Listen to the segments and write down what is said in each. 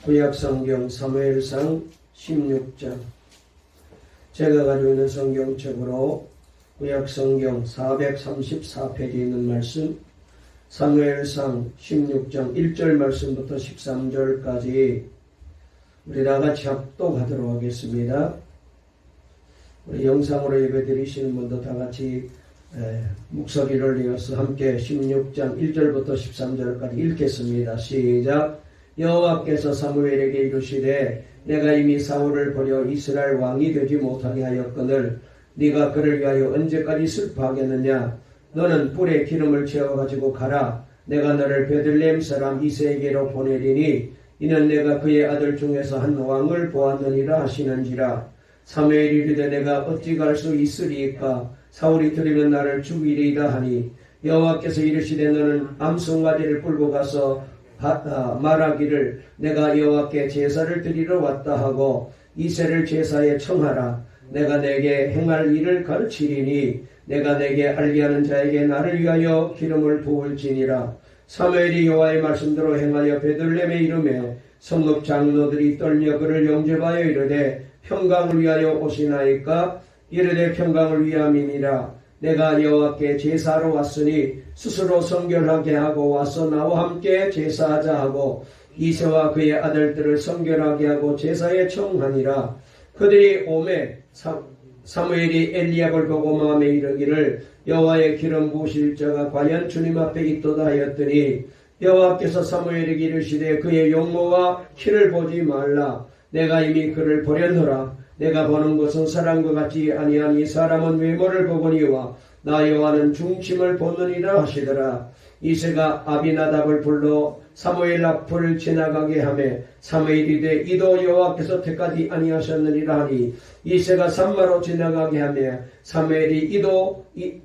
구약성경 사무엘상 16장. 제가 가지고 있는 성경책으로 구약성경 434페이지에 있는 말씀, 사무엘상 16장 1절 말씀부터 13절까지 우리 다같이 합독하도록 하겠습니다. 우리 영상으로 예배드리시는 분도 다같이 목소리를 내어서 함께 16장 1절부터 13절까지 읽겠습니다. 시작. 여호와께서 사무엘에게 이르시되 내가 이미 사울을 버려 이스라엘 왕이 되지 못하게 하였거늘 네가 그를 위하여 언제까지 슬퍼하겠느냐. 너는 뿔에 기름을 채워가지고 가라. 내가 너를 베들레헴 사람 이새에게로 보내리니 이는 내가 그의 아들 중에서 한 왕을 보았느니라 하시는지라. 사무엘이 이르되 내가 어찌 갈 수 있으리이까. 사울이 들으면 나를 죽이리이다 하니 여호와께서 이르시되 너는 암송아지를 끌고 가서 말하기를 내가 여호와께 제사를 드리러 왔다 하고 이새를 제사에 청하라. 내가 내게 행할 일을 가르치리니 내가 내게 알게 하는 자에게 나를 위하여 기름을 부을지니라. 사무엘이 여호와의 말씀대로 행하여 베들레헴에 이르매 성읍 장로들이 떨며 그를 영접하여 이르되 평강을 위하여 오시나이까. 이르되 평강을 위함이니라. 내가 여호와께 제사로 왔으니 스스로 성결하게 하고 와서 나와 함께 제사하자 하고 이새와 그의 아들들을 성결하게 하고 제사에 청하니라. 그들이 오매 사무엘이 엘리압을 보고 마음에 이르기를 여호와의 기름 부으실 자가 과연 주님 앞에 있도다 하였더니 여호와께서 사무엘에게 이르시되 그의 용모와 키를 보지 말라. 내가 이미 그를 버렸노라. 내가 보는 것은 사람과 같지 아니하니 사람은 외모를 보거니와 나 여호와는 중심을 보느니라 하시더라. 이새가 아비나답을 불러 사무엘 앞을 지나가게 하매 사무엘이 이르되 이도 여호와께서 택하지 아니하셨느니라 하니 이새가 산마로 지나가게 하며 사무엘이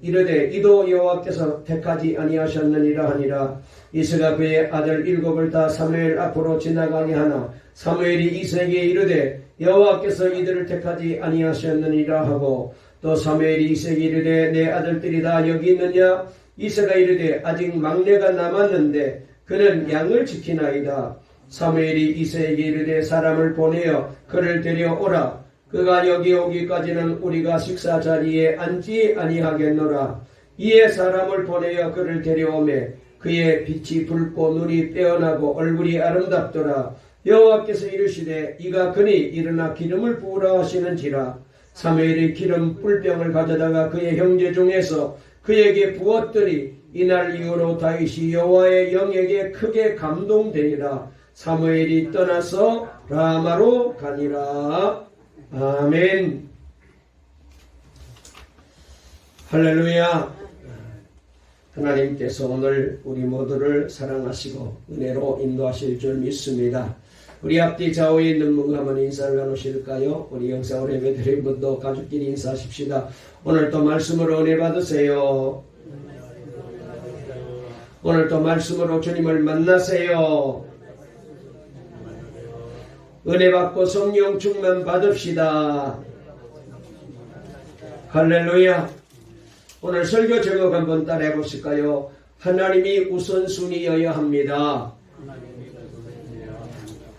이르되 이도 여호와께서 택하지 아니하셨느니라 하니라. 이새가 그의 아들 7을 다 사무엘 앞으로 지나가게 하나 사무엘이 이새에게 이르되 여호와께서 이들을 택하지 아니하셨느니라 하고 또 사무엘이 이새에게 이르되 내 아들들이 다 여기 있느냐. 이새가 이르되 아직 막내가 남았는데 그는 양을 지키나이다. 사무엘이 이새에게 이르되 사람을 보내어 그를 데려오라. 그가 여기 오기까지는 우리가 식사 자리에 앉지 아니하겠노라. 이에 사람을 보내어 그를 데려오매 그의 빛이 붉고 눈이 빼어나고 얼굴이 아름답더라. 여호와께서 이르시되 이가 그니 일어나 기름을 부으라 하시는지라. 사무엘이 기름 뿔병을 가져다가 그의 형제 중에서 그에게 부었더니 이날 이후로 다윗이 여호와의 영에게 크게 감동되니라. 사무엘이 떠나서 라마로 가니라. 아멘. 할렐루야. 하나님께서 오늘 우리 모두를 사랑하시고 은혜로 인도하실 줄 믿습니다. 우리 앞뒤 좌우에 있는 분과 한번 인사를 나누실까요? 우리 영상으로 예배드린 분도 가족끼리 인사하십시다. 오늘도 말씀으로 은혜 받으세요. 오늘도 말씀으로 주님을 만나세요. 은혜 받고 성령 충만 받읍시다. 할렐루야. 오늘 설교 제목 한번 따라해 보실까요? 하나님이 우선순위여야 합니다.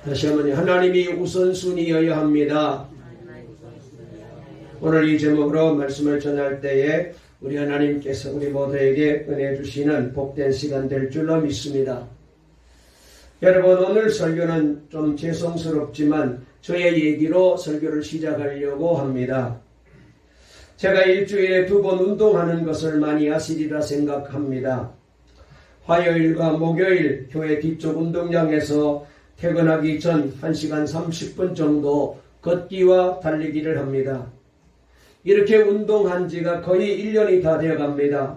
다시 한번 하나님이 우선순위여야 합니다. 오늘 이 제목으로 말씀을 전할 때에 우리 하나님께서 우리 모두에게 은혜 주시는 복된 시간 될 줄로 믿습니다. 여러분, 오늘 설교는 좀 죄송스럽지만 저의 얘기로 설교를 시작하려고 합니다. 제가 일주일에 2번 운동하는 것을 많이 아시리라 생각합니다. 화요일과 목요일 교회 뒤쪽 운동장에서 퇴근하기 전 1시간 30분 정도 걷기와 달리기를 합니다. 이렇게 운동한 지가 거의 1년이 다 되어 갑니다.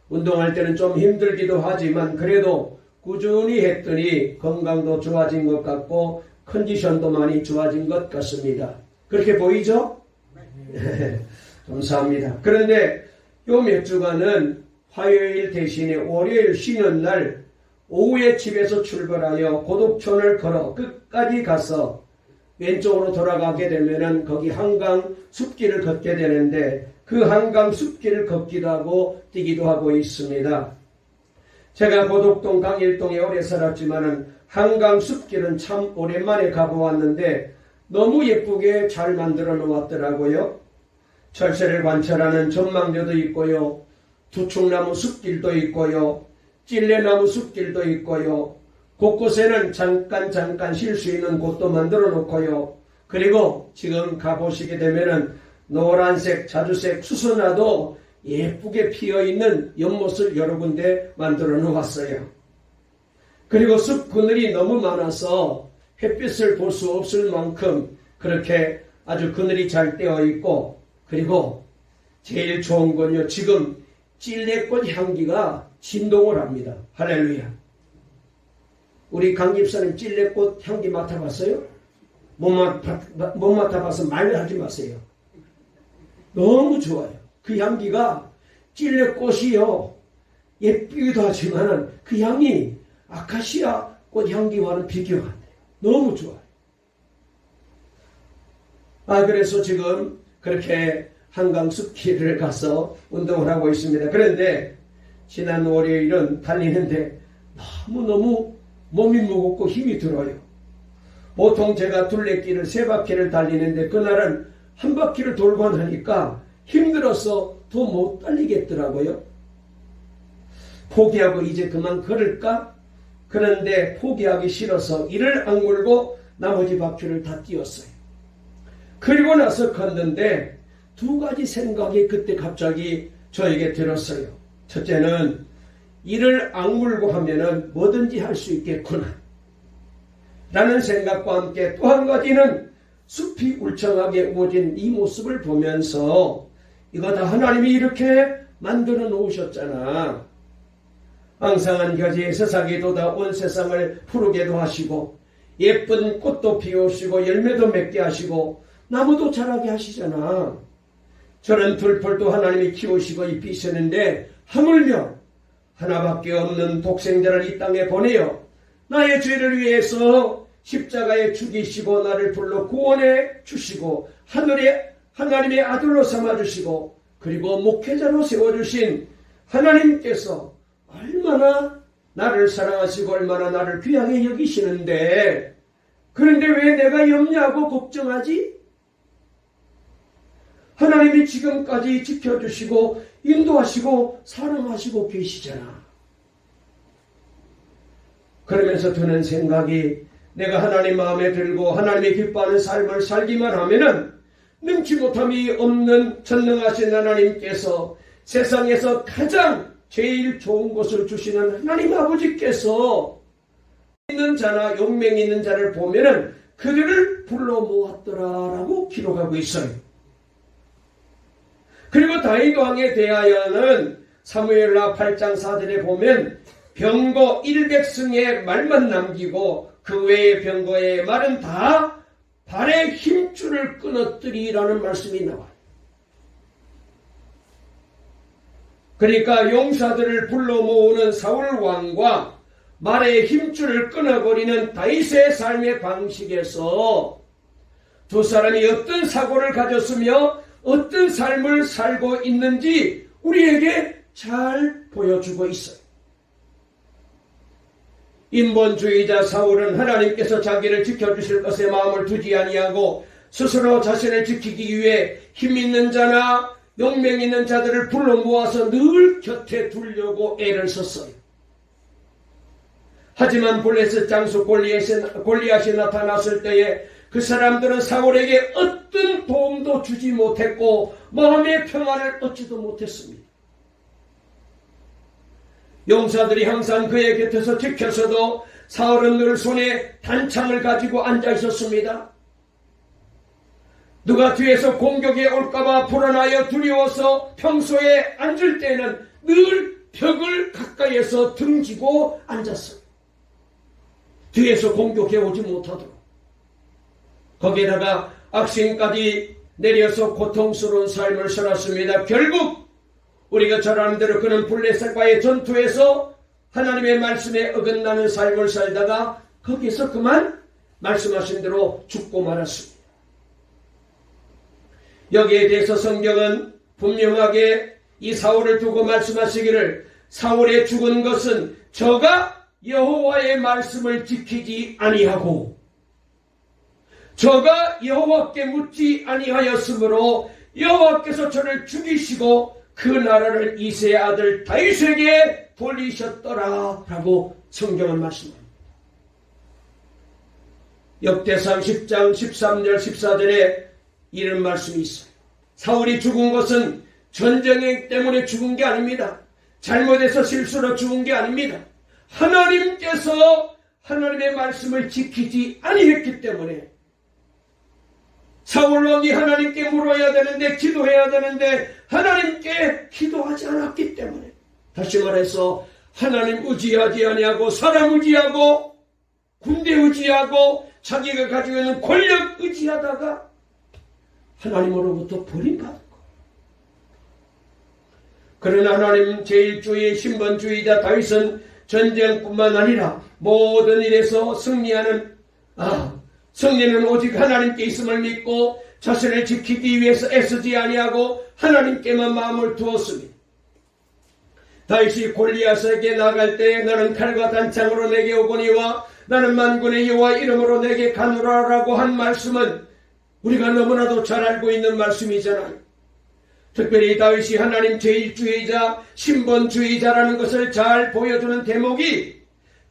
운동할 때는 좀 힘들기도 하지만 그래도 꾸준히 했더니 건강도 좋아진 것 같고 컨디션도 많이 좋아진 것 같습니다. 그렇게 보이죠? 감사합니다. 그런데 요 몇 주간은 화요일 대신에 월요일 쉬는 날 오후에 집에서 출발하여 고독촌을 걸어 끝까지 가서 왼쪽으로 돌아가게 되면은 거기 한강 숲길을 걷게 되는데 그 한강 숲길을 걷기도 하고 뛰기도 하고 있습니다. 제가 고덕동 강일동에 오래 살았지만은 한강 숲길은 참 오랜만에 가보았는데 너무 예쁘게 잘 만들어 놓았더라고요. 철새를 관찰하는 전망대도 있고요. 두축나무 숲길도 있고요. 찔레나무 숲길도 있고요. 곳곳에는 잠깐 쉴 수 있는 곳도 만들어 놓고요. 그리고 지금 가보시게 되면은 노란색, 자주색 수선화도 예쁘게 피어있는 연못을 여러 군데 만들어 놓았어요. 그리고 숲 그늘이 너무 많아서 햇빛을 볼 수 없을 만큼 그렇게 아주 그늘이 잘 떼어 있고, 그리고 제일 좋은 건요, 지금 찔레꽃 향기가 진동을 합니다. 할렐루야. 우리 강 집사님 찔레꽃 향기 맡아봤어요? 못 맡아봐서 말하지 마세요. 너무 좋아요. 그 향기가 찔레꽃이요, 예쁘기도 하지만 그 향이 아카시아 꽃 향기와는 비교가 안 돼요. 너무 좋아요. 그래서 지금 그렇게 한강 숲길을 가서 운동을 하고 있습니다. 그런데 지난 월요일은 달리는데 너무너무 몸이 무겁고 힘이 들어요. 보통 제가 둘레길을 3바퀴를 달리는데 그날은 한 바퀴를 돌고 나니까 힘들어서 더 못 달리겠더라고요. 포기하고 이제 그만 걸을까? 그런데 포기하기 싫어서 이를 악물고 나머지 바퀴를 다 뛰었어요. 그리고 나서 걷는데 2가지 생각이 그때 갑자기 저에게 들었어요. 첫째는 이를 악물고 하면은 뭐든지 할 수 있겠구나 라는 생각과 함께, 또 한 가지는 숲이 울창하게 우거진 이 모습을 보면서 이거 다 하나님이 이렇게 만들어 놓으셨잖아. 앙상한 겨지의 새싹이 돋아 온 세상을 푸르게도 하시고 예쁜 꽃도 피우시고 열매도 맺게 하시고 나무도 자라게 하시잖아. 저런 들풀도 하나님이 키우시고 입히시는데 하물며 하나밖에 없는 독생자를 이 땅에 보내어 나의 죄를 위해서 십자가에 죽이시고 나를 불러 구원해 주시고 하나님의 아들로 삼아주시고 그리고 목회자로 세워주신 하나님께서 얼마나 나를 사랑하시고 얼마나 나를 귀하게 여기시는데, 그런데 왜 내가 염려하고 걱정하지? 하나님이 지금까지 지켜주시고 인도하시고 사랑하시고 계시잖아. 그러면서 드는 생각이, 내가 하나님 마음에 들고 하나님이 기뻐하는 삶을 살기만 하면은 능치 못함이 없는 전능하신 하나님께서 세상에서 가장 제일 좋은 것을 주시는 하나님 아버지께서 있는 자나 용맹 있는 자를 보면은 그들을 불러 모았더라라고 기록하고 있어요. 그리고 다윗 왕에 대하여는 사무엘하 8장 4절에 보면 병거 100승의 말만 남기고 그 외의 병거의 말은 다 발의 힘줄을 끊었더리라는 말씀이 나와요. 그러니까 용사들을 불러 모으는 사울 왕과 말의 힘줄을 끊어버리는 다윗의 삶의 방식에서 두 사람이 어떤 사고를 가졌으며 어떤 삶을 살고 있는지 우리에게 잘 보여주고 있어요. 인본주의자 사울은 하나님께서 자기를 지켜주실 것에 마음을 두지 아니하고 스스로 자신을 지키기 위해 힘있는 자나 용맹 있는 자들을 불러 모아서 늘 곁에 두려고 애를 썼어요. 하지만 블레셋 장수 골리앗이 나타났을 때에 그 사람들은 사울에게 어떤 도움도 주지 못했고 마음의 평안을 얻지도 못했습니다. 용사들이 항상 그의 곁에서 지켜서도 사울은 늘 손에 단창을 가지고 앉아 있었습니다. 누가 뒤에서 공격에 올까봐 불안하여 두려워서 평소에 앉을 때는 늘 벽을 가까이에서 등지고 앉았어요. 뒤에서 공격해 오지 못하도록. 거기에다가 악신까지 내려서 고통스러운 삶을 살았습니다. 결국 우리가 잘 아는 대로 그는 블레셋과의 전투에서 하나님의 말씀에 어긋나는 삶을 살다가 거기서 그만 말씀하신 대로 죽고 말았습니다. 여기에 대해서 성경은 분명하게 이 사울을 두고 말씀하시기를 사울의 죽은 것은 저가 여호와의 말씀을 지키지 아니하고 저가 여호와께 묻지 아니하였으므로 여호와께서 저를 죽이시고 그 나라를 이새의 아들 다윗에게 돌리셨더라 라고 성경은 말씀합니다. 역대상 10장 13절 14절에 이런 말씀이 있어요. 사울이 죽은 것은 전쟁 때문에 죽은 게 아닙니다. 잘못해서 실수로 죽은 게 아닙니다. 하나님께서 하나님의 말씀을 지키지 아니했기 때문에 사울 왕이 하나님께 물어야 되는데 기도해야 되는데 하나님께 기도하지 않았기 때문에 다시 말해서 하나님 의지하지 아니하고 사람 의지하고 군대 의지하고 자기가 가지고 있는 권력 의지하다가 하나님으로부터 버림받은 것. 그러나 하나님 제1주의 신본주의자 다윗은 전쟁뿐만 아니라 모든 일에서 승리는 오직 하나님께 있음을 믿고 자신을 지키기 위해서 애쓰지 아니하고 하나님께만 마음을 두었습니다. 다윗이 골리앗에게 나갈 때 너는 칼과 단창으로 내게 오거니와 나는 만군의 여호와 이름으로 내게 가누라라고 한 말씀은 우리가 너무나도 잘 알고 있는 말씀이잖아요. 특별히 다윗이 하나님 제1주의자 신본주의자라는 것을 잘 보여주는 대목이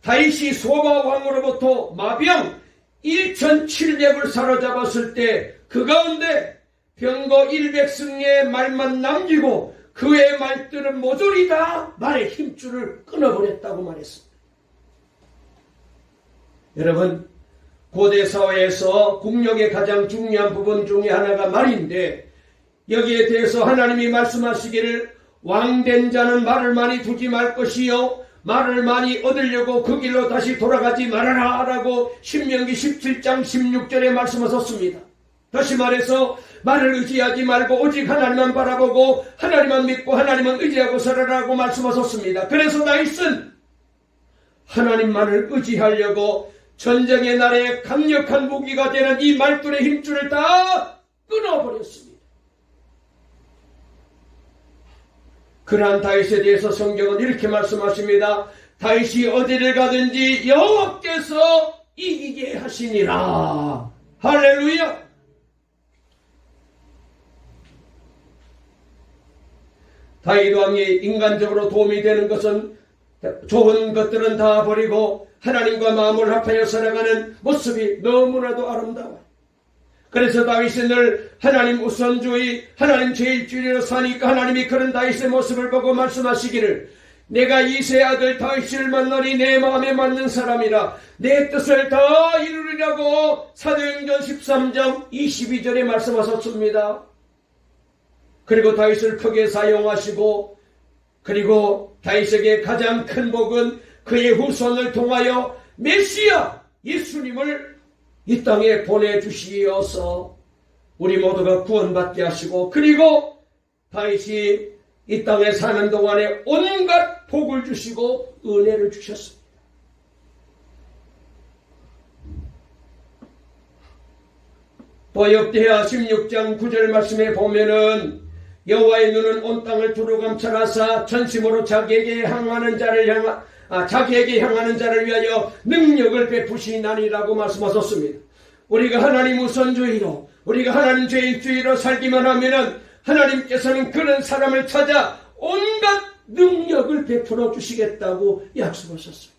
다윗이 소바 왕으로부터 마병 1700을 사로잡았을 때 그 가운데 병거 100승의 말만 남기고 그의 말들은 모조리 다 말의 힘줄을 끊어버렸다고 말했습니다. 여러분, 고대 사회에서 국력의 가장 중요한 부분 중에 하나가 말인데 여기에 대해서 하나님이 말씀하시기를 왕된 자는 말을 많이 두지 말 것이요 말을 많이 얻으려고 그 길로 다시 돌아가지 말아라 라고 신명기 17장 16절에 말씀하셨습니다. 다시 말해서 말을 의지하지 말고 오직 하나님만 바라보고 하나님만 믿고 하나님만 의지하고 살아라고 말씀하셨습니다. 그래서 다윗은 하나님만을 의지하려고 전쟁의 날에 강력한 무기가 되는 이 말들의 힘줄을 다 끊어버렸습니다. 그러한 다윗에 대해서 성경은 이렇게 말씀하십니다. 다윗이 어디를 가든지 여호와께서 이기게 하시니라. 할렐루야. 다윗 왕이 인간적으로 도움이 되는 것은 좋은 것들은 다 버리고 하나님과 마음을 합하여 살아가는 모습이 너무나도 아름다워요. 그래서 다윗은 늘 하나님 우선주의, 하나님 제1주의로 사니까 하나님이 그런 다윗의 모습을 보고 말씀하시기를 내가 이새의 아들 다윗을 만나니 내 마음에 맞는 사람이라 내 뜻을 다 이루리라고 사도행전 13장 22절에 말씀하셨습니다. 그리고 다윗을 크게 사용하시고 그리고 다윗에게 가장 큰 복은 그의 후손을 통하여 메시아 예수님을 이 땅에 보내주시어서 우리 모두가 구원받게 하시고 그리고 다윗이 이 땅에 사는 동안에 온갖 복을 주시고 은혜를 주셨습니다. 또 역대하 16장 9절 말씀에 보면은 여호와의 눈은 온 땅을 두루 감찰하사 전심으로 자기에게 향하는 자를 위하여 능력을 베푸시나니라고 말씀하셨습니다. 우리가 하나님 우선주의로 우리가 하나님 제1주의로 살기만 하면은 하나님께서는 그런 사람을 찾아 온갖 능력을 베풀어 주시겠다고 약속하셨어요.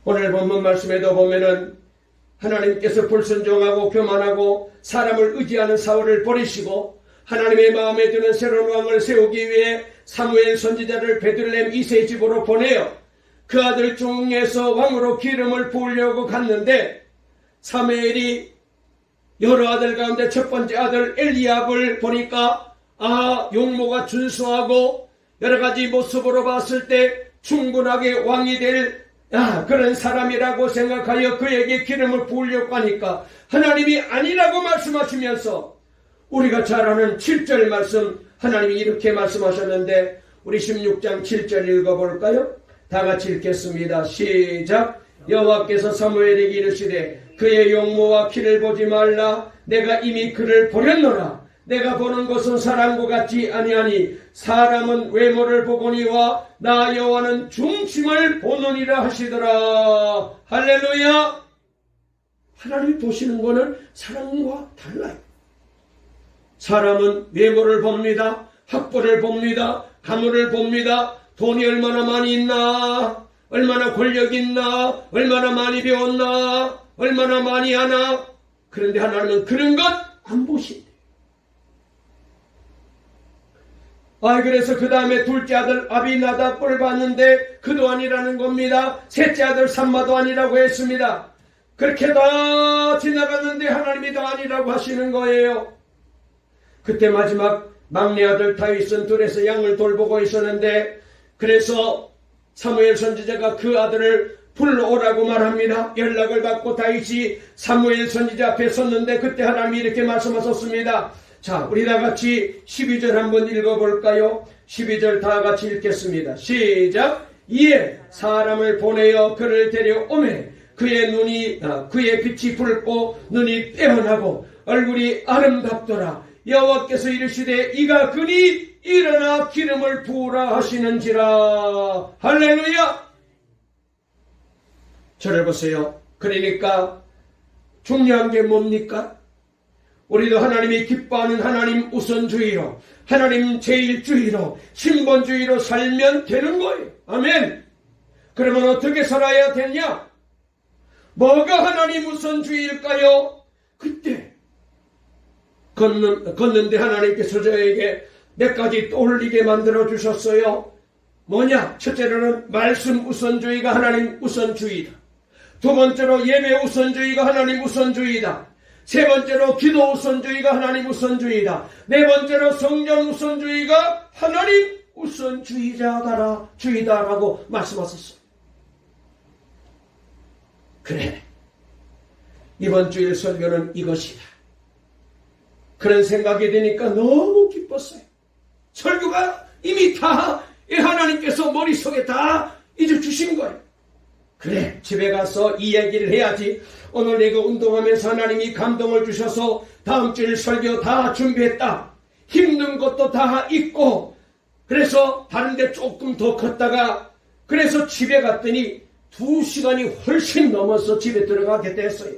오늘 본문 말씀에도 보면은 하나님께서 불순종하고 교만하고 사람을 의지하는 사울을 버리시고 하나님의 마음에 드는 새로운 왕을 세우기 위해 사무엘 선지자를 베들레헴 이새의 집으로 보내어 그 아들 중에서 왕으로 기름을 부으려고 갔는데 사무엘이 여러 아들 가운데 첫 번째 아들 엘리압을 보니까 용모가 준수하고 여러 가지 모습으로 봤을 때 충분하게 왕이 될 그런 사람이라고 생각하여 그에게 기름을 부으려고 하니까 하나님이 아니라고 말씀하시면서 우리가 잘 아는 7절 말씀 하나님이 이렇게 말씀하셨는데 우리 16장 7절 읽어볼까요? 다 같이 읽겠습니다. 시작. 여호와께서 사무엘에게 이르시되 그의 용모와 키를 보지 말라 내가 이미 그를 버렸노라 내가 보는 것은 사람과 같지 아니하니 사람은 외모를 보거니와 나 여호와는 중심을 보느니라 하시더라. 할렐루야. 하나님이 보시는 것은 사람과 달라요. 사람은 외모를 봅니다. 학벌을 봅니다. 가문을 봅니다. 돈이 얼마나 많이 있나, 얼마나 권력이 있나, 얼마나 많이 배웠나, 얼마나 많이 하나. 그런데 하나님은 그런 것 안 보신대. 그래서 그 다음에 둘째 아들 아비나답을 봤는데 그도 아니라는 겁니다. 셋째 아들 삼마도 아니라고 했습니다. 그렇게 다 지나갔는데 하나님이 다 아니라고 하시는 거예요. 그때 마지막 막내 아들 다윗은 들에서 양을 돌보고 있었는데, 그래서 사무엘 선지자가 그 아들을 불러오라고 말합니다. 연락을 받고 다윗이 사무엘 선지자 앞에 섰는데 그때 하나님이 이렇게 말씀하셨습니다. 자, 우리 다 같이 12절 한번 읽어볼까요? 12절 다 같이 읽겠습니다. 시작. 이에 사람을 보내어 그를 데려오매 그의 빛이 붉고 눈이 빼어나고 얼굴이 아름답더라. 여호와께서 이르시되 이가 그니 일어나 기름을 부으라 하시는지라. 할렐루야. 저를 보세요. 그러니까 중요한 게 뭡니까? 우리도 하나님이 기뻐하는 하나님 우선주의로, 하나님 제일주의로, 신본주의로 살면 되는 거예요. 아멘. 그러면 어떻게 살아야 되냐? 뭐가 하나님 우선주의일까요? 그때 걷는데 하나님께서 저에게 몇 가지 떠올리게 만들어 주셨어요. 뭐냐? 첫째로는 말씀 우선주의가 하나님 우선주의다. 두 번째로 예배 우선주의가 하나님 우선주의다. 세 번째로 기도 우선주의가 하나님 우선주의다. 네 번째로 성령 우선주의가 하나님 우선주의다라고 말씀하셨어요. 그래, 이번 주일 설교는 이것이다. 그런 생각이 드니까 너무 기뻤어요. 설교가 이미 다 하나님께서 머릿속에 다 이제 주신 거예요. 그래, 집에 가서 이 얘기를 해야지. 오늘 내가 운동하면서 하나님이 감동을 주셔서 다음 주일 설교 다 준비했다. 힘든 것도 다 있고, 그래서 다른 데 조금 더 컸다가, 그래서 집에 갔더니 2시간이 훨씬 넘어서 집에 들어가게 됐어요.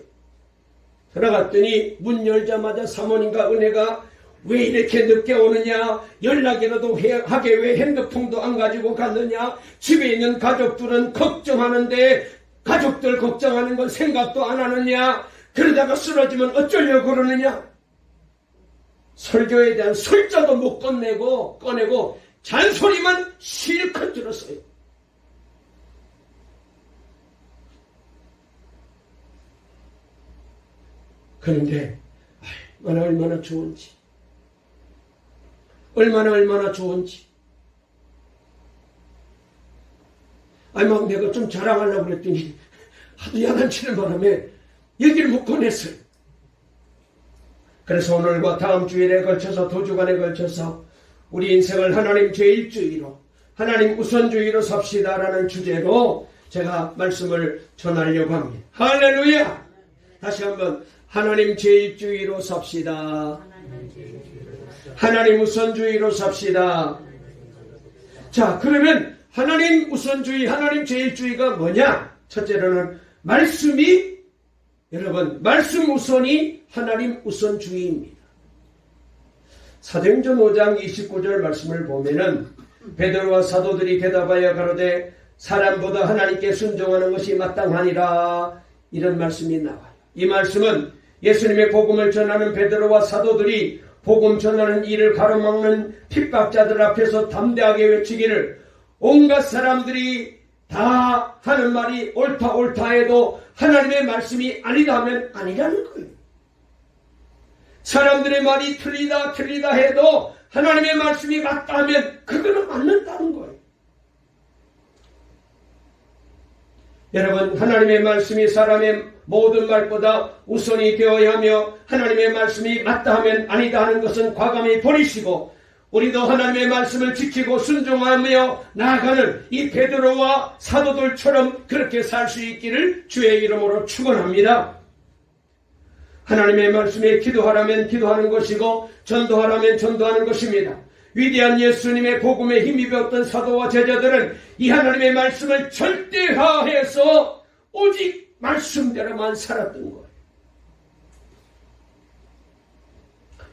들어갔더니 문 열자마자 사모님과 은혜가 왜 이렇게 늦게 오느냐, 연락이라도 하게 왜 핸드폰도 안 가지고 갔느냐, 집에 있는 가족들은 걱정하는데 가족들 걱정하는 건 생각도 안 하느냐, 그러다가 쓰러지면 어쩌려고 그러느냐. 설교에 대한 설자도 못 꺼내고 잔소리만 실컷 들었어요. 그런데 얼마나 좋은지, 얼마나 좋은지. 막 내가 좀 자랑하려고 그랬더니 하도 야단치는 바람에 얘기를 못 꺼냈어요. 그래서 오늘과 다음 주일에 걸쳐서 2주간에 걸쳐서 우리 인생을 하나님 제일주의로, 하나님 우선주의로 삽시다라는 주제로 제가 말씀을 전하려고 합니다. 할렐루야. 다시 한번 하나님 제일주의로 삽시다. 하나님 우선주의로 삽시다. 자, 그러면 하나님 우선주의, 하나님 제일주의가 뭐냐? 첫째로는 말씀이, 여러분, 말씀 우선이 하나님 우선주의입니다. 사도행전 5장 29절 말씀을 보면은 베드로와 사도들이 대답하여 가로되 사람보다 하나님께 순종하는 것이 마땅하니라, 이런 말씀이 나와요. 이 말씀은 예수님의 복음을 전하는 베드로와 사도들이 복음 전하는 일을 가로막는 핍박자들 앞에서 담대하게 외치기를, 온갖 사람들이 다 하는 말이 옳다 해도 하나님의 말씀이 아니다 하면 아니라는 거예요. 사람들의 말이 틀리다 해도 하나님의 말씀이 맞다 하면 그거는 맞는다는 거예요. 여러분, 하나님의 말씀이 사람의 모든 말보다 우선이 되어야 하며 하나님의 말씀이 맞다 하면 아니다 하는 것은 과감히 버리시고 우리도 하나님의 말씀을 지키고 순종하며 나아가는 이 베드로와 사도들처럼 그렇게 살 수 있기를 주의 이름으로 축원합니다. 하나님의 말씀에 기도하라면 기도하는 것이고 전도하라면 전도하는 것입니다. 위대한 예수님의 복음에 힘입었던 사도와 제자들은 이 하나님의 말씀을 절대화해서 오직 말씀대로만 살았던 거예요.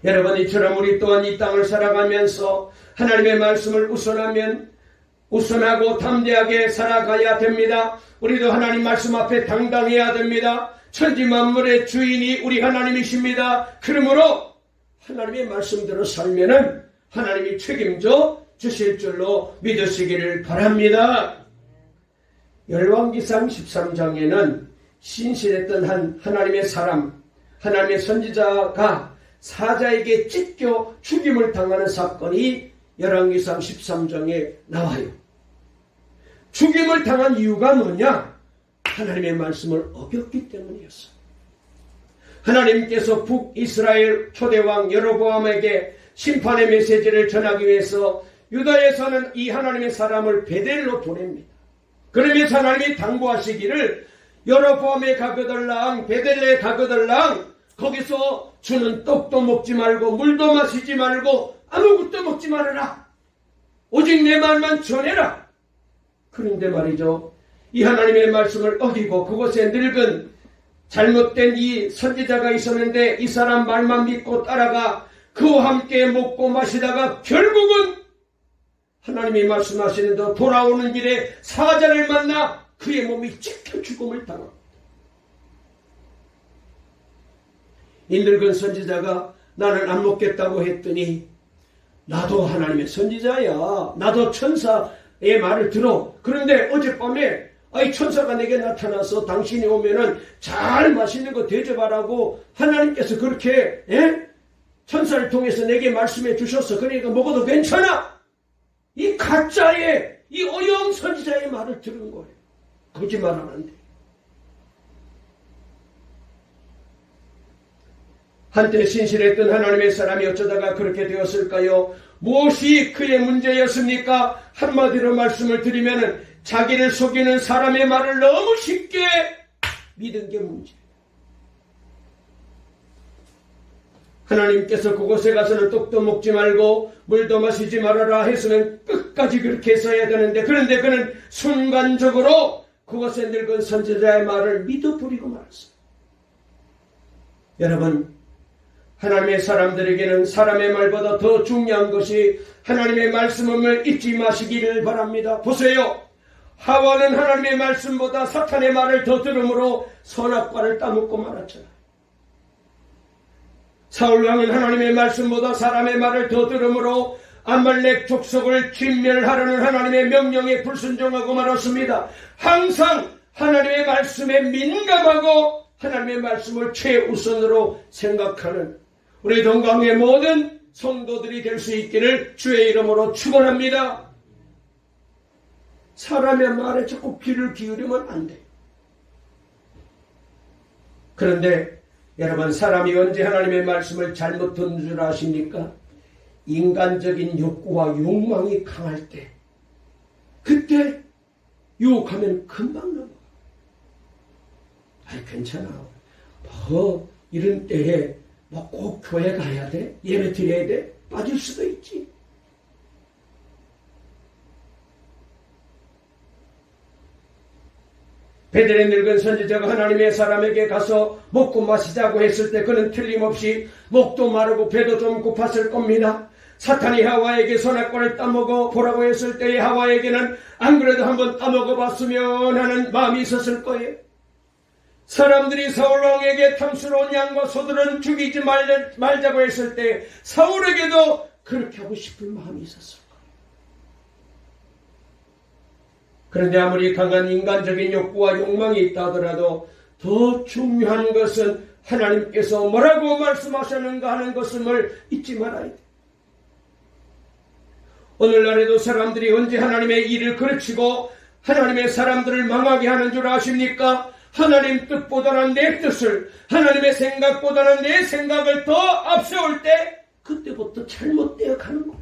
여러분, 이처럼 우리 또한 이 땅을 살아가면서 하나님의 말씀을 우선하고 담대하게 살아가야 됩니다. 우리도 하나님 말씀 앞에 당당해야 됩니다. 천지 만물의 주인이 우리 하나님이십니다. 그러므로 하나님의 말씀대로 살면은 하나님이 책임져 주실 줄로 믿으시기를 바랍니다. 열왕기상 13장에는 신실했던 한 하나님의 사람, 하나님의 선지자가 사자에게 찢겨 죽임을 당하는 사건이 열왕기상 13장에 나와요. 죽임을 당한 이유가 뭐냐? 하나님의 말씀을 어겼기 때문이었어요. 하나님께서 북이스라엘 초대왕 여로보암에게 심판의 메시지를 전하기 위해서 유다에 사는 이 하나님의 사람을 베델로 보냅니다. 그러면서 하나님이 당부하시기를 여로보암에 가거들랑 베델레에 가거들랑 거기서 주는 떡도 먹지 말고 물도 마시지 말고 아무것도 먹지 말아라. 오직 내 말만 전해라. 그런데 말이죠, 이 하나님의 말씀을 어기고 그곳에 늙은 잘못된 이 선지자가 있었는데 이 사람 말만 믿고 따라가 그와 함께 먹고 마시다가 결국은 하나님이 말씀하시는 데 돌아오는 길에 사자를 만나 그의 몸이 찢겨 죽음을 당합니다. 이 늙은 선지자가 나는 안 먹겠다고 했더니 나도 하나님의 선지자야. 나도 천사의 말을 들어. 그런데 어젯밤에 이 천사가 내게 나타나서 당신이 오면은 잘 맛있는 거 대접하라고 하나님께서 그렇게 천사를 통해서 내게 말씀해 주셨어. 그러니까 먹어도 괜찮아. 이 가짜의 이 어영 선지자의 말을 들은 거예요. 거짓말은 안 돼. 한때 신실했던 하나님의 사람이 어쩌다가 그렇게 되었을까요? 무엇이 그의 문제였습니까? 한마디로 말씀을 드리면 자기를 속이는 사람의 말을 너무 쉽게 믿은 게 문제예요. 하나님께서 그곳에 가서는 떡도 먹지 말고 물도 마시지 말아라 했으면 끝까지 그렇게 했어야 되는데, 그런데 그는 순간적으로 그곳에 늙은 선지자의 말을 믿어버리고 말았어요. 여러분, 하나님의 사람들에게는 사람의 말보다 더 중요한 것이 하나님의 말씀을 잊지 마시기를 바랍니다. 보세요. 하와는 하나님의 말씀보다 사탄의 말을 더 들음으로 선악과를 따먹고 말았잖아요. 사울왕은 하나님의 말씀보다 사람의 말을 더 들음으로 아말렉 족속을 진멸하려는 하나님의 명령에 불순종하고 말았습니다. 항상 하나님의 말씀에 민감하고 하나님의 말씀을 최우선으로 생각하는 우리 동강의 모든 성도들이 될 수 있기를 주의 이름으로 축원합니다. 사람의 말에 자꾸 귀를 기울이면 안 돼요. 그런데 여러분, 사람이 언제 하나님의 말씀을 잘못 듣는 줄 아십니까? 인간적인 욕구와 욕망이 강할 때, 그때 유혹하면 금방 넘어가. 아니 괜찮아. 이런 때에 꼭 교회 가야 돼? 예배 드려야 돼? 빠질 수도 있지. 베델의 늙은 선지자가 하나님의 사람에게 가서 먹고 마시자고 했을 때 그는 틀림없이 목도 마르고 배도 좀 고팠을 겁니다. 사탄이 하와에게 선악과를 따먹어 보라고 했을 때에 하와에게는 안 그래도 한번 따먹어 봤으면 하는 마음이 있었을 거예요. 사람들이 사울왕에게 탐스러운 양과 소들은 죽이지 말자고 했을 때 사울에게도 그렇게 하고 싶은 마음이 있었을 거예요. 그런데 아무리 강한 인간적인 욕구와 욕망이 있다 하더라도 더 중요한 것은 하나님께서 뭐라고 말씀하셨는가 하는 것을 잊지 말아야 돼. 오늘날에도 사람들이 언제 하나님의 일을 그르치고 하나님의 사람들을 망하게 하는 줄 아십니까? 하나님 뜻보다는 내 뜻을, 하나님의 생각보다는 내 생각을 더 앞세울 때 그때부터 잘못되어 가는 거예요.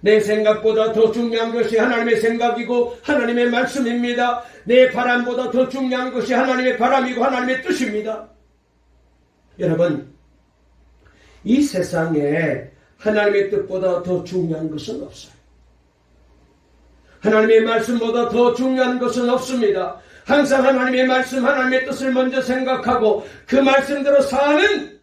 내 생각보다 더 중요한 것이 하나님의 생각이고 하나님의 말씀입니다. 내 바람보다 더 중요한 것이 하나님의 바람이고 하나님의 뜻입니다. 여러분, 이 세상에 하나님의 뜻보다 더 중요한 것은 없어요. 하나님의 말씀보다 더 중요한 것은 없습니다. 항상 하나님의 말씀, 하나님의 뜻을 먼저 생각하고 그 말씀대로 사는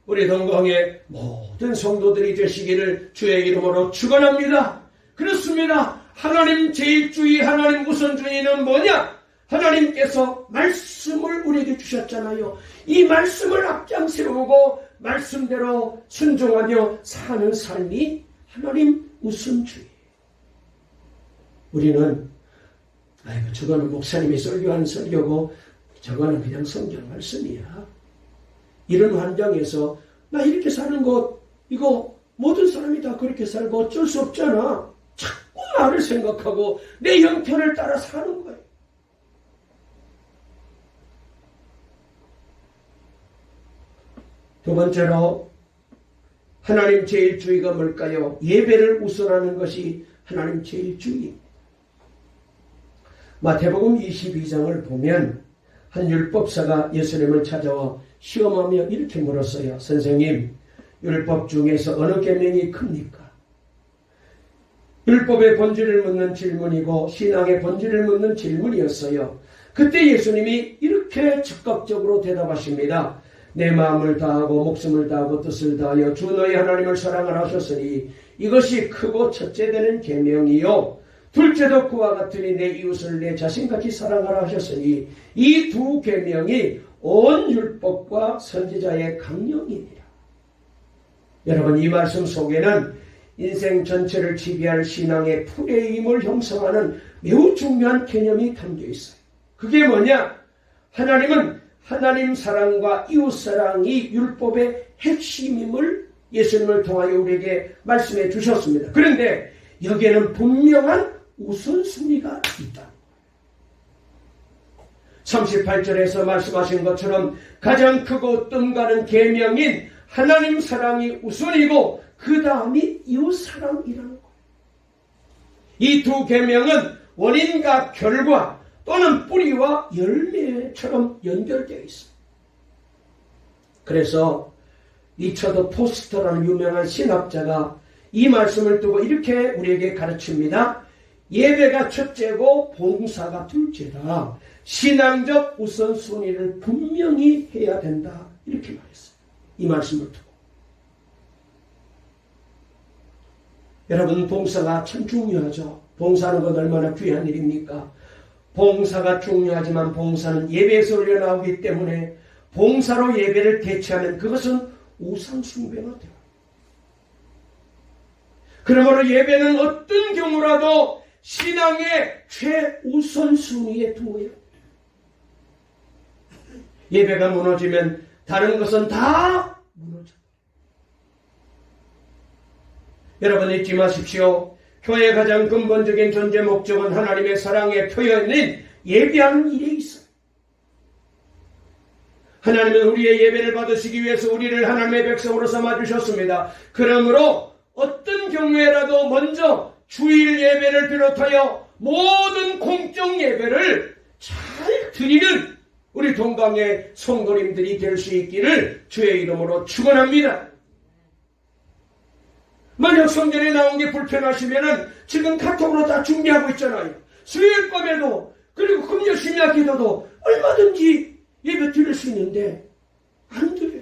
우리 동광의 모든 성도들이 되시기를 주의 이름으로 축원합니다. 그렇습니다. 하나님 제일주의, 하나님 우선주의는 뭐냐? 하나님께서 말씀을 우리에게 주셨잖아요. 이 말씀을 앞장 세우고 말씀대로 순종하며 사는 삶이 하나님 우선주의. 우리는 아이고 저거는 목사님이 설교하는 설교고 저거는 그냥 성경 말씀이야. 이런 환경에서 나 이렇게 사는 것 이거 모든 사람이 다 그렇게 살고 어쩔 수 없잖아. 자꾸 나를 생각하고 내 형편을 따라 사는 거예요. 두 번째로 하나님 제일주의가 뭘까요? 예배를 우선하는 것이 하나님 제일주의. 마태복음 22장을 보면 한 율법사가 예수님을 찾아와 시험하며 이렇게 물었어요. 선생님, 율법 중에서 어느 계명이 큽니까? 율법의 본질을 묻는 질문이고 신앙의 본질을 묻는 질문이었어요. 그때 예수님이 이렇게 적극적으로 대답하십니다. 내 마음을 다하고 목숨을 다하고 뜻을 다하여 주 너희 하나님을 사랑하라 하셨으니 이것이 크고 첫째 되는 계명이요 둘째도 그와 같으니 내 이웃을 내 자신같이 사랑하라 하셨으니 이 두 계명이 온 율법과 선지자의 강령이니라. 여러분, 이 말씀 속에는 인생 전체를 지배할 신앙의 풀의 힘을 형성하는 매우 중요한 개념이 담겨 있어요. 그게 뭐냐? 하나님은 하나님 사랑과 이웃 사랑이 율법의 핵심임을 예수님을 통하여 우리에게 말씀해 주셨습니다. 그런데 여기에는 분명한 우선순위가 있다. 38절에서 말씀하신 것처럼 가장 크고 뜸가는 계명인 하나님 사랑이 우선이고 그 다음이 이웃 사랑이라는 거예요. 이 두 계명은 원인과 결과 또는 뿌리와 열매처럼 연결되어 있어요. 그래서 리처드 포스터라는 유명한 신학자가 이 말씀을 두고 이렇게 우리에게 가르칩니다. 예배가 첫째고 봉사가 둘째다. 신앙적 우선순위를 분명히 해야 된다. 이렇게 말했어요. 이 말씀을 두고. 여러분, 봉사가 참 중요하죠. 봉사하는 건 얼마나 귀한 일입니까? 봉사가 중요하지만 봉사는 예배에서 올려나오기 때문에 봉사로 예배를 대체하면 그것은 우상숭배가 돼요. 그러므로 예배는 어떤 경우라도 신앙의 최우선순위에 두어야 합니다. 예배가 무너지면 다른 것은 다 무너져요. 여러분, 잊지 마십시오. 교회의 가장 근본적인 존재 목적은 하나님의 사랑의 표현인 예배하는 일에 있어요. 하나님은 우리의 예배를 받으시기 위해서 우리를 하나님의 백성으로 삼아주셨습니다. 그러므로 어떤 경우에라도 먼저 주일 예배를 비롯하여 모든 공적 예배를 잘 드리는 우리 동강의 성도님들이 될 수 있기를 주의 이름으로 축원합니다. 만약 성전에 나온 게 불편하시면은 지금 카톡으로 다 준비하고 있잖아요. 수요일 밤에도 그리고 금요 심야 기도도 얼마든지 예배 드릴 수 있는데 안 드려요.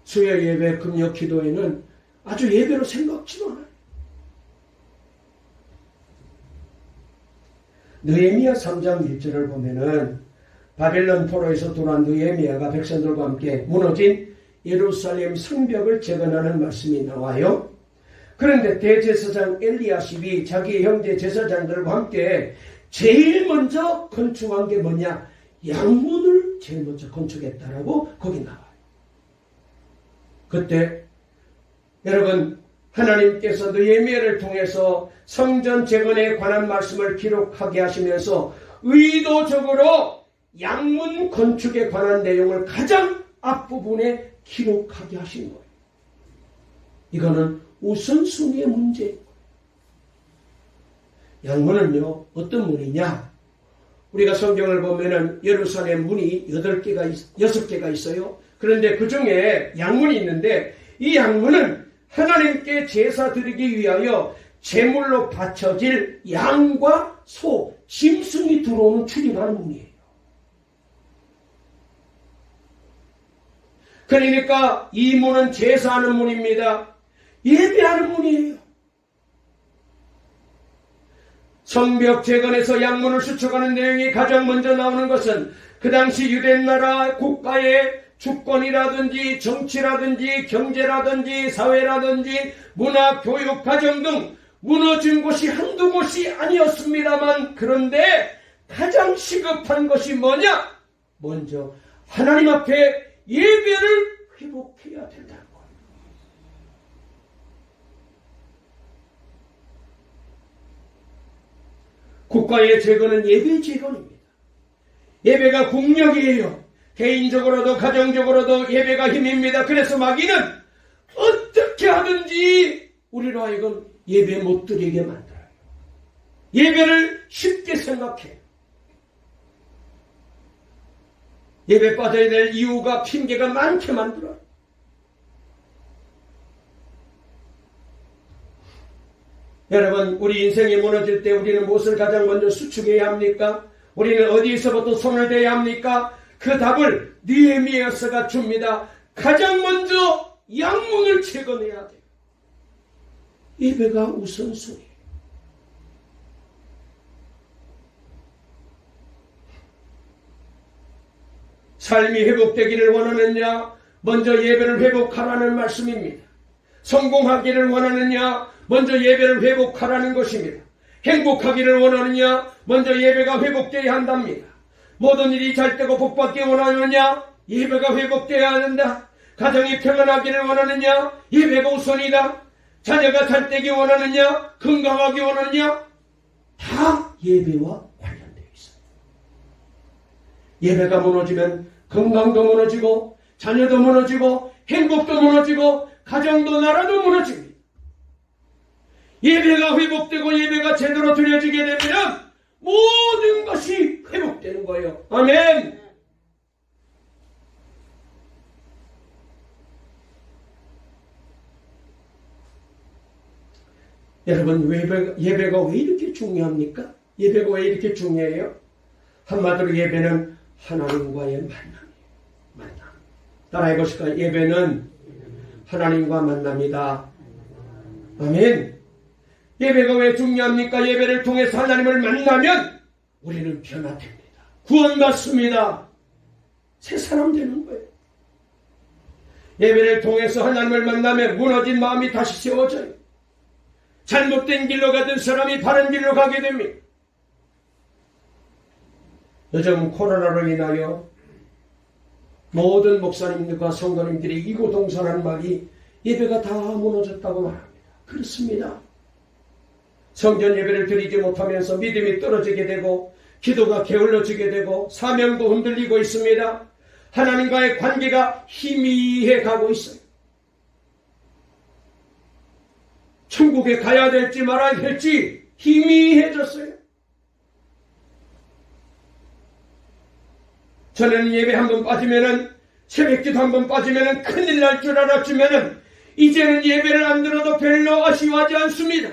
수요일 예배, 금요 기도에는 아주 예배로 생각지도 않아요. 느헤미야 3장 1절을 보면은 바벨론 포로에서 돌아온 느헤미야가 백성들과 함께 무너진 예루살렘 성벽을 재건하는 말씀이 나와요. 그런데 대제사장 엘리야십이 자기 형제 제사장들과 함께 제일 먼저 건축한 게 뭐냐? 양문을 제일 먼저 건축했다라고 거기 나와요. 그때 여러분, 하나님께서 느헤미야를 통해서 성전 재건에 관한 말씀을 기록하게 하시면서 의도적으로 양문 건축에 관한 내용을 가장 앞부분에 기록하게 하신 거예요. 이거는 우선순위의 문제예요. 양문은요, 어떤 문이냐? 우리가 성경을 보면은 예루살렘 문이 6개가 있어요. 그런데 그 중에 양문이 있는데 이 양문은 하나님께 제사 드리기 위하여 제물로 바쳐질 양과 소, 짐승이 들어오는 출입하는 문이에요. 그러니까 이 문은 제사하는 문입니다. 예배하는 문이에요. 성벽 재건에서 양문을 수축하는 내용이 가장 먼저 나오는 것은 그 당시 유대나라 국가의 주권이라든지 정치라든지 경제라든지 사회라든지 문화, 교육, 가정 등 무너진 곳이 한두 곳이 아니었습니다만, 그런데 가장 시급한 것이 뭐냐? 먼저 하나님 앞에 예배를 회복해야 된다는 거예요. 국가의 재건은 예배 재건입니다. 예배가 국력이에요. 개인적으로도 가정적으로도 예배가 힘입니다. 그래서 마귀는 어떻게 하든지 우리로 하여금 예배 못 드리게 만들어요. 예배를 쉽게 생각해요. 예배 빠져야 될 이유가 핑계가 많게 만들어요. 여러분, 우리 인생이 무너질 때 우리는 무엇을 가장 먼저 수축해야 합니까? 우리는 어디에서부터 손을 대야 합니까? 그 답을 느헤미야서가 줍니다. 가장 먼저 양문을 재건해야 돼요. 예배가 우선순위예요. 삶이 회복되기를 원하느냐? 먼저 예배를 회복하라는 말씀입니다. 성공하기를 원하느냐? 먼저 예배를 회복하라는 것입니다. 행복하기를 원하느냐? 먼저 예배가 회복되어야 한답니다. 모든 일이 잘 되고 복받기 원하느냐? 예배가 회복되어야 한다. 가정이 평안하기를 원하느냐? 예배가 우선이다. 자녀가 잘 되기 원하느냐? 건강하기 원하느냐? 다 예배와 관련되어 있어요. 예배가 무너지면 건강도 무너지고 자녀도 무너지고 행복도 무너지고 가정도 나라도 무너집니다. 예배가 회복되고 예배가 제대로 드려지게 되면 모든 것이 회복되는 거예요. 아멘. 여러분, 예배가 왜 이렇게 중요합니까? 예배가 왜 이렇게 중요해요? 한마디로 예배는 하나님과의 만남이에요. 만남. 따라해 보실까요? 예배는 하나님과 만남이다. 아멘. 예배가 왜 중요합니까? 예배를 통해서 하나님을 만나면 우리는 변화됩니다. 구원받습니다. 새 사람 되는 거예요. 예배를 통해서 하나님을 만나면 무너진 마음이 다시 세워져요. 잘못된 길로 가던 사람이 바른 길로 가게 됩니다. 요즘 코로나로 인하여 모든 목사님들과 성도님들이 이고동성하는 말이 예배가 다 무너졌다고 말합니다. 그렇습니다. 성전 예배를 드리지 못하면서 믿음이 떨어지게 되고 기도가 게을러지게 되고 사명도 흔들리고 있습니다. 하나님과의 관계가 희미해 가고 있어요. 천국에 가야 될지 말아야 될지 희미해졌어요. 전에는 예배 한번 빠지면은, 새벽기도 한번 빠지면은 큰일 날 줄 알았지만은 이제는 예배를 안 들어도 별로 아쉬워하지 않습니다.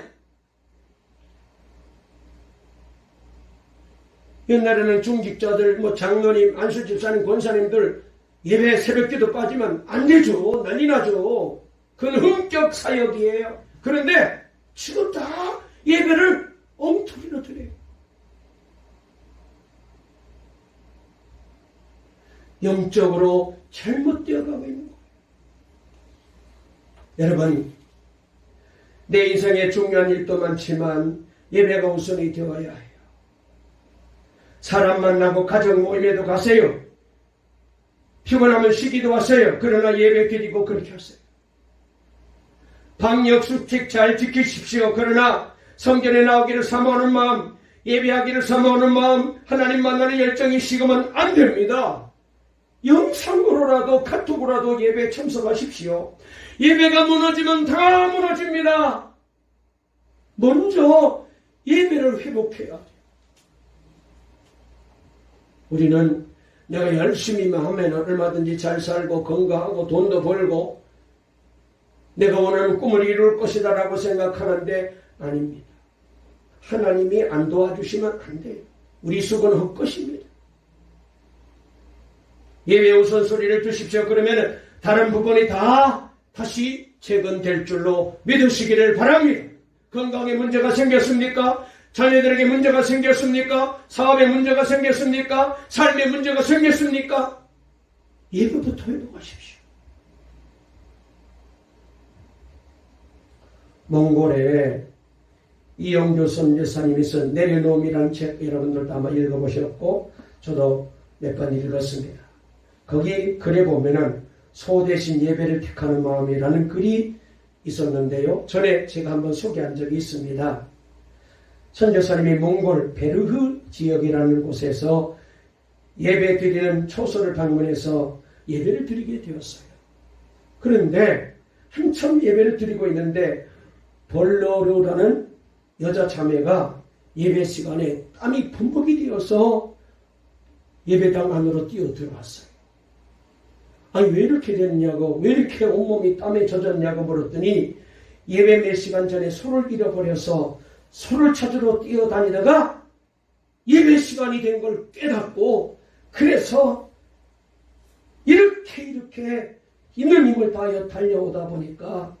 옛날에는 중직자들, 장로님, 안수집사님, 권사님들 예배 새벽기도 빠지면 안 되죠. 난리 나죠. 그건 흠격 사역이에요. 그런데 지금 다 예배를 엉터리로 드려요. 영적으로 잘못되어 가고 있는 거예요. 여러분, 내 인생에 중요한 일도 많지만 예배가 우선이 되어야 해요. 사람 만나고 가정 모임에도 가세요. 피곤하면 쉬기도 하세요. 그러나 예배 드리고 그렇게 하세요. 방역수칙 잘 지키십시오. 그러나 성전에 나오기를 사모하는 마음, 예배하기를 사모하는 마음, 하나님 만나는 열정이 식으면 안 됩니다. 영상으로 콩으로라도 카톡으로라도 예배에 참석하십시오. 예배가 무너지면 다 무너집니다. 먼저 예배를 회복해야 돼요. 우리는 내가 열심히만 하면 얼마든지 잘 살고 건강하고 돈도 벌고 내가 원하는 꿈을 이룰 것이다 라고 생각하는데 아닙니다. 하나님이 안 도와주시면 안 돼요. 우리 수고는 헛것입니다. 예배 우선소리를 두십시오. 그러면 다른 부분이 다 다시 재건될 줄로 믿으시기를 바랍니다. 건강에 문제가 생겼습니까? 자녀들에게 문제가 생겼습니까? 사업에 문제가 생겼습니까? 삶에 문제가 생겼습니까? 예배부터 회복하십시오. 몽골에 이영주 선교사님이 쓴 내려놓음이라는 책 여러분들도 아마 읽어보셨고 저도 몇 번 읽었습니다. 거기 글에 보면은 소 대신 예배를 택하는 마음이라는 글이 있었는데요. 전에 제가 한번 소개한 적이 있습니다. 선교사님이 몽골 베르흐 지역이라는 곳에서 예배 드리는 초소를 방문해서 예배를 드리게 되었어요. 그런데 한참 예배를 드리고 있는데 벌로르라는 여자 자매가 예배 시간에 땀이 범벅이 되어서 예배당 안으로 뛰어 들어왔어요. 아니 왜 이렇게 됐냐고, 왜 이렇게 온몸이 땀에 젖었냐고 물었더니 예배 몇 시간 전에 소를 잃어버려서 소를 찾으러 뛰어다니다가 예배 시간이 된 걸 깨닫고 그래서 이렇게 있는 힘을 다하여 달려오다 보니까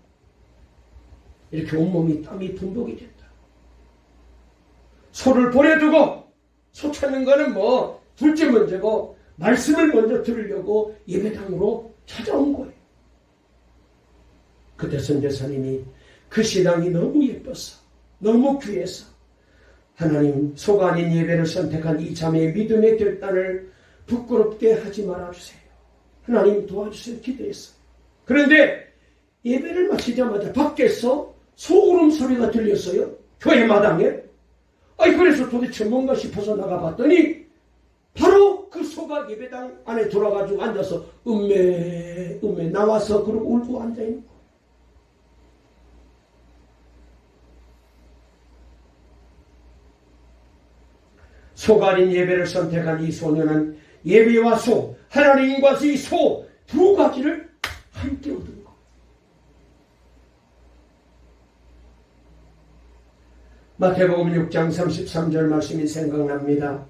이렇게 온몸이 땀이 범벅이 됐다. 소를 보내두고 소 찾는 거는 뭐 둘째 문제고 말씀을 먼저 들으려고 예배당으로 찾아온 거예요. 그때 선교사님이 그 신앙이 너무 예뻐서 너무 귀해서 하나님 소가 아닌 예배를 선택한 이 자매의 믿음의 결단을 부끄럽게 하지 말아주세요. 하나님 도와주세요. 기도했어요. 그런데 예배를 마치자마자 밖에서 소울음 소리가 들렸어요. 교회 마당에. 그래서 도대체 뭔가 싶어서 나가봤더니 바로 그 소가 예배당 안에 들어가지고 앉아서 음메 나와서 그러고 울고 앉아있는 거예요. 소가 아닌 예배를 선택한 이 소녀는 예배와 소, 하나님과 이 소 두 가지를 함께 얻은 거예요. 마태복음 6장 33절 말씀이 생각납니다.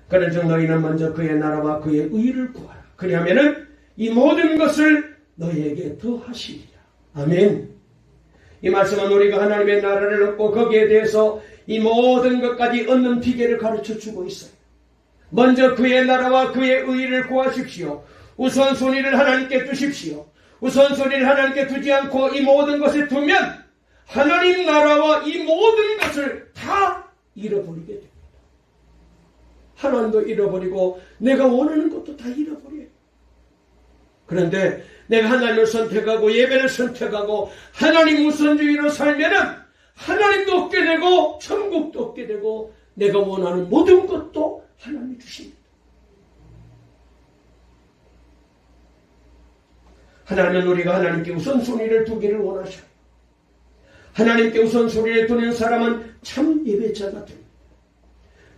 그런즉 너희는 먼저 그의 나라와 그의 의를 구하라. 그리하면은 이 모든 것을 너희에게 더하시리라. 아멘. 이 말씀은 우리가 하나님의 나라를 얻고 거기에 대해서 이 모든 것까지 얻는 비결을 가르쳐주고 있어요. 먼저 그의 나라와 그의 의를 구하십시오. 우선순위를 하나님께 두십시오. 우선순위를 하나님께 두지 않고 이 모든 것에 두면 하나님 나라와 이 모든 것을 다 잃어버리게 됩니다. 하나님도 잃어버리고 내가 원하는 것도 다 잃어버려요. 그런데 내가 하나님을 선택하고 예배를 선택하고 하나님 우선주의로 살면은 하나님도 얻게 되고 천국도 얻게 되고 내가 원하는 모든 것도 하나님이 주십니다. 하나님은 우리가 하나님께 우선순위를 두기를 원하셔요. 하나님께 우선순위를 두는 사람은 참 예배자가 됩니다.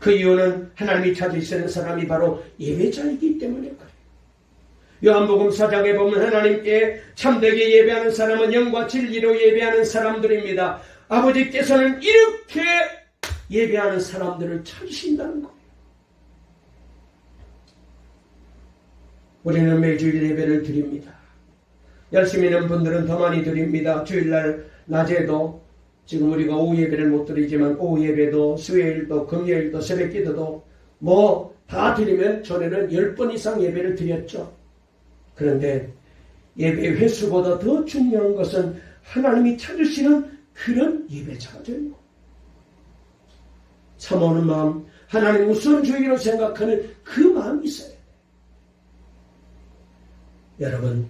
그 이유는 하나님이 찾으시는 사람이 바로 예배자이기 때문에 그래요. 요한복음 4장에 보면 하나님께 참되게 예배하는 사람은 영과 진리로 예배하는 사람들입니다. 아버지께서는 이렇게 예배하는 사람들을 찾으신다는 거예요. 우리는 매주일 예배를 드립니다. 열심히 있는 분들은 더 많이 드립니다. 주일날 낮에도 지금 우리가 오후 예배를 못 드리지만 오후 예배도 수요일도 금요일도 새벽기도도 뭐 다 드리면 전에는 10번 이상 예배를 드렸죠. 그런데 예배 횟수보다 더 중요한 것은 하나님이 찾으시는 그런 예배자가 되는 거예요. 참오는 마음, 하나님 우선주의로 생각하는 그 마음이 있어요. 여러분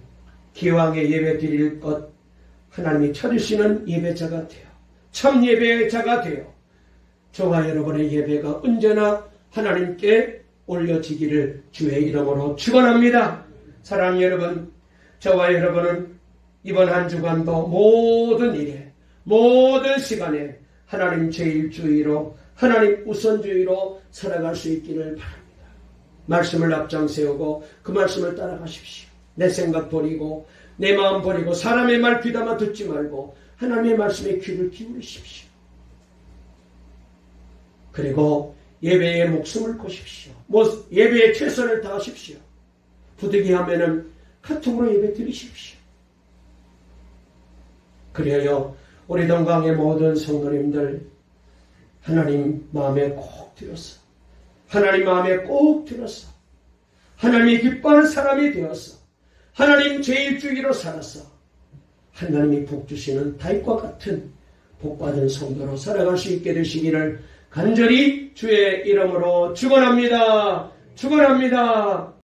기왕에 예배 드릴 것 하나님이 찾으시는 예배자가 되어 참 예배자가 되어 저와 여러분의 예배가 언제나 하나님께 올려지기를 주의 이름으로 축원합니다. 사랑하는 여러분, 저와 여러분은 이번 한 주간도 모든 일에, 모든 시간에 하나님 제일주의로, 하나님 우선주의로 살아갈 수 있기를 바랍니다. 말씀을 앞장 세우고 그 말씀을 따라가십시오. 내 생각 버리고 내 마음 버리고 사람의 말 귀담아 듣지 말고 하나님의 말씀에 귀를 기울이십시오. 그리고 예배에 목숨을 거십시오. 예배에 최선을 다하십시오. 부득이하면은 카톡으로 예배 드리십시오. 그래요. 우리 동강의 모든 성도님들 하나님 마음에 꼭 들었어. 하나님 마음에 꼭 들었어. 하나님이 기뻐하는 사람이 되었어. 하나님 제일주의로 살았어. 하나님이 복 주시는 다윗과 같은 복받은 성도로 살아갈 수 있게 되시기를 간절히 주의 이름으로 축원합니다. 축원합니다.